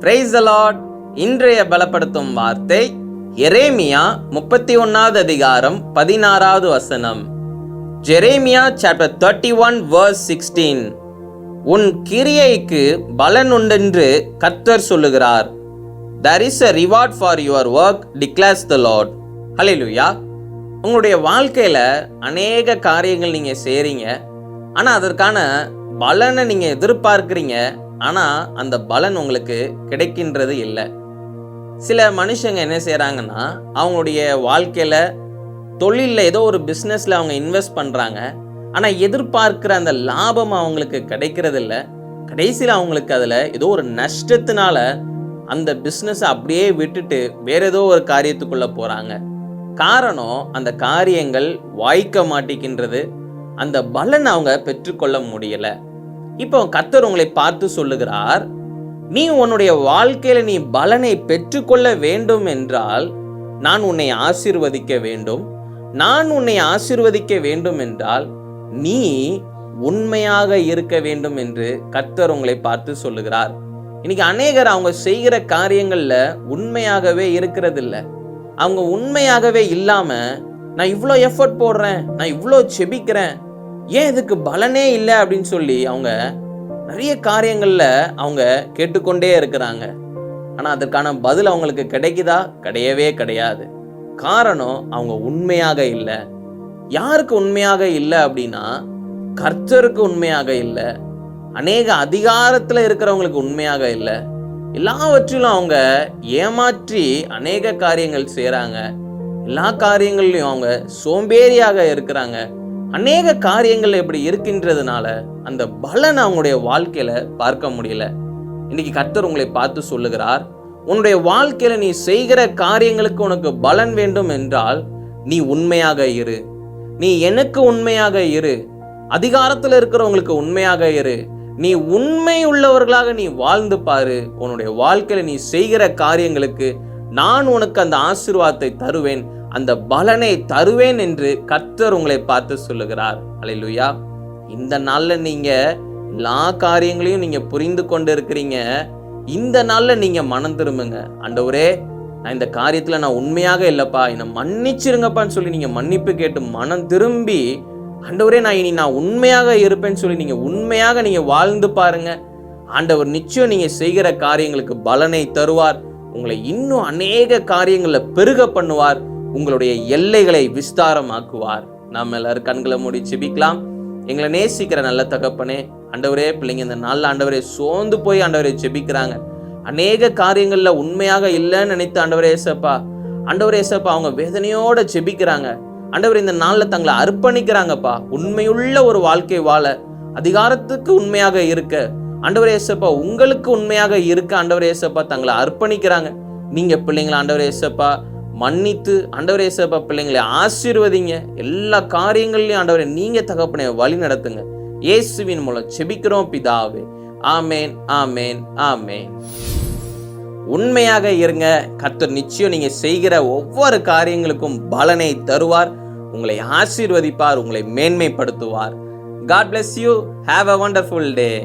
Praise the Lord. இன்றைய பலப்படுத்தும் வார்த்தை எரேமியா 31வது அதிகாரம் 16வது வசனம். Jeremiah chapter 31 verse 16. உன் கிரியைக்கு பலன் உண்டென்று கர்த்தர் சொல்லுகிறார். There is a reward for your work, declares the Lord. ஹல்லேலூயா. உங்களுடைய வாழ்க்கையில அநேக காரியங்கள் நீங்க செய்றீங்க, ஆனா அதற்கான பலனை நீங்க எதிர்பார்க்கிறீங்க, ஆனா அந்த பலன் உங்களுக்கு கிடைக்கின்றது இல்லை. சில மனுஷங்க என்ன செய்றாங்கன்னா, அவங்களுடைய வாழ்க்கையில தொழிலில் ஏதோ ஒரு பிஸ்னஸில் அவங்க இன்வெஸ்ட் பண்ணுறாங்க, ஆனால் எதிர்பார்க்குற அந்த லாபம் அவங்களுக்கு கிடைக்கிறது இல்லை. கடைசியில் அவங்களுக்கு அதில் ஏதோ ஒரு நஷ்டத்தினால அந்த பிஸ்னஸை அப்படியே விட்டுட்டு வேற ஏதோ ஒரு காரியத்துக்குள்ளே போகிறாங்க. காரணம், அந்த காரியங்கள் வாய்க்க மாட்டேங்கின்றது, அந்த பலன் அவங்க பெற்றுக்கொள்ள முடியலை. இப்போ கர்த்தர் உங்களை பார்த்து சொல்லுகிறார், நீ உன்னுடைய வாழ்க்கையில நீ பலனை பெற்றுக்கொள்ள வேண்டும் என்றால் நான் உன்னை ஆசீர்வதிக்க வேண்டும். நான் உன்னை ஆசீர்வதிக்க வேண்டும் என்றால் நீ உண்மையாக இருக்க வேண்டும் என்று கர்த்தர் உங்களை பார்த்து சொல்லுகிறார். இன்னைக்கு அநேகர் அவங்க செய்கிற காரியங்கள்ல உண்மையாகவே இருக்கிறது இல்லை. அவங்க உண்மையாகவே இல்லாம, நான் இவ்வளோ எஃபர்ட் போடுறேன், நான் இவ்வளோ செபிக்கிறேன், ஏன் இதுக்கு பலனே இல்லை அப்படின்னு சொல்லி அவங்க நிறைய காரியங்கள்ல அவங்க கேட்டுக்கொண்டே இருக்கிறாங்க. ஆனா அதற்கான பதில் அவங்களுக்கு கிடைக்குதா? கிடையவே கிடையாது. காரணம், அவங்க உண்மையாக இல்லை. யாருக்கு உண்மையாக இல்லை அப்படின்னா, கர்த்தருக்கு உண்மையாக இல்லை, அநேக அதிகாரத்துல இருக்கிறவங்களுக்கு உண்மையாக இல்லை. எல்லாவற்றிலும் அவங்க ஏமாற்றி அநேக காரியங்கள் செய்றாங்க. எல்லா காரியங்கள்லையும் அவங்க சோம்பேறியாக இருக்கிறாங்க. அநேக காரியங்கள் இப்படி இருக்கின்றதுனால அந்த பலன் அவங்களுடைய வாழ்க்கையில பார்க்க முடியல. இன்னைக்கு கர்த்தர் உங்களை பார்த்து சொல்லுகிறார், உன்னுடைய வாழ்க்கையில நீ செய்கிற காரியங்களுக்கு உனக்கு பலன் வேண்டும் என்றால் நீ உண்மையாக இரு. நீ எனக்கு உண்மையாக இரு. அதிகாரத்தில் இருக்கிறவங்களுக்கு உண்மையாக இரு. நீ உண்மை உள்ளவர்களாக நீ வாழ்ந்து பாரு. உன்னுடைய வாழ்க்கையில நீ செய்கிற காரியங்களுக்கு நான் உனக்கு அந்த ஆசீர்வாதத்தை தருவேன், அந்த பலனை தருவேன் என்று கர்த்தர் உங்களை பார்த்து சொல்லுகிறார். அல்லேலூயா. இந்த நாள்ல நீங்க எல்லா காரியங்களையும் நீங்க புரிந்து கொண்டு இருக்கிறீங்க. இந்த நாள்ல நீங்க மனம் திரும்புங்க. ஆண்டவரே, நான் இந்த காரியத்துல நான் உண்மையாக இல்லப்பா, என்னை மன்னிச்சிருங்கப்பான்னு சொல்லி நீங்க மன்னிப்பு கேட்டு மனம் திரும்பி, ஆண்டவரே நான் இனி நான் உண்மையாக இருப்பேன்னு சொல்லி நீங்க உண்மையாக நீங்க வாழ்ந்து பாருங்க. ஆண்டவர் நிச்சயம் நீங்க செய்கிற காரியங்களுக்கு பலனை தருவார். உங்களை இன்னும் அநேக காரியங்கள்ல பெருக பண்ணுவார். உங்களுடைய எல்லைகளை விஸ்தாரமாக்குவார். நாம் எல்லாரும் கண்களை மூடி ஜெபிக்கலாம். எங்களை நேசிக்கிற நல்ல தகப்பனே, ஆண்டவரே, பிள்ளைங்க இந்த நாள்ல ஆண்டவரே சோர்ந்து போய் ஆண்டவரே ஜெபிக்கிறாங்க. அநேக காரியங்கள்ல உண்மையாக இல்லைன்னு நினைத்து ஆண்டவரே ஏசப்பா, ஆண்டவரே ஏசப்பா, அவங்க வேதனையோட ஜெபிக்கிறாங்க. ஆண்டவர் இந்த நாள்ல தங்களை அர்ப்பணிக்கிறாங்கப்பா. உண்மையுள்ள ஒரு வாழ்க்கை வாழ, அதிகாரத்துக்கு உண்மையாக இருக்க, ஆண்டவரே ஏசப்பா உங்களுக்கு உண்மையாக இருக்க ஆண்டவரே ஏசப்பா தங்களை அர்ப்பணிக்கிறாங்க. நீங்க பிள்ளைங்களை ஆண்டவரே ஏசப்பா மன்னித்து ஆண்டவரே ஏசப்பா பிள்ளைங்களை ஆசீர்வதிங்க. எல்லா காரியங்கள்லையும் ஆண்டவரே நீங்க தகப்பனை வழி நடத்துங்க. இயேசுவின் மூலம் ஜெபிக்கிறோம் பிதாவே. ஆமேன், ஆமேன், ஆமேன். உண்மையாக இருங்க. கர்த்தர் நிச்சயம் நீங்க செய்கிற ஒவ்வொரு காரியங்களுக்கும் பலனை தருவார். உங்களை ஆசீர்வதிப்பார். உங்களை மேன்மைப்படுத்துவார். God bless you. Have a wonderful day.